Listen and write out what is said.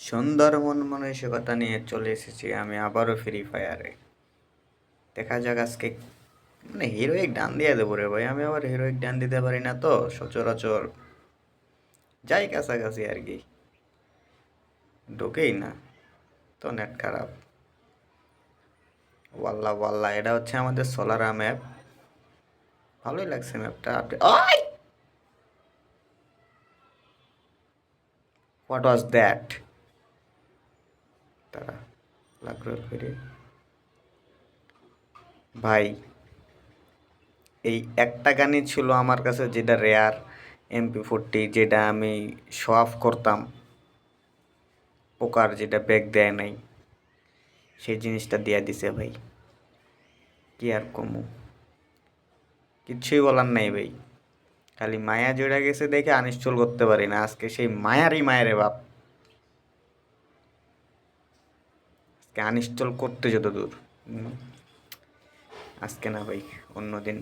সুন্দর মন মানসিকতা নিয়ে চলে এসেছি আমি আবারও ফ্রি ফায়ারে। দেখা যাক আজকে হিরোইক ডান দিয়ে দেবো রে ভাই। আমি আবার হিরোইক ডান দিতে পারি না তো সচরাচর, যাই কাছাকাছি আর কি, ঢোকেই না তো, নেট খারাপ। ওয়াল্লা ওয়াল্লা, এটা হচ্ছে আমাদের সোলারা ম্যাপ। ভালোই লাগছে ম্যাপটা। আপনি হোয়াট ওয়াজ দ্যাট? তারা লাগলো ফিরে ভাই। এই একটা গানই ছিল আমার কাছে যেটা রেয়ার, MP40, যেটা আমি শো অফ করতাম, পোকার যেটা ব্যাগ দেয় নাই, সেই জিনিসটা দিয়া দিছে ভাই। কি আর কমু, কিচ্ছুই বলার নাই ভাই। খালি মায়া জুড়ে গেছে দেখে আনইনস্টল করতে পারি না। আজকে সেই মায়ারই মায়েরে বাপ, আজকে আনইনস্টল করতে যত দূর। আজকে না ভাই, অন্যদিন।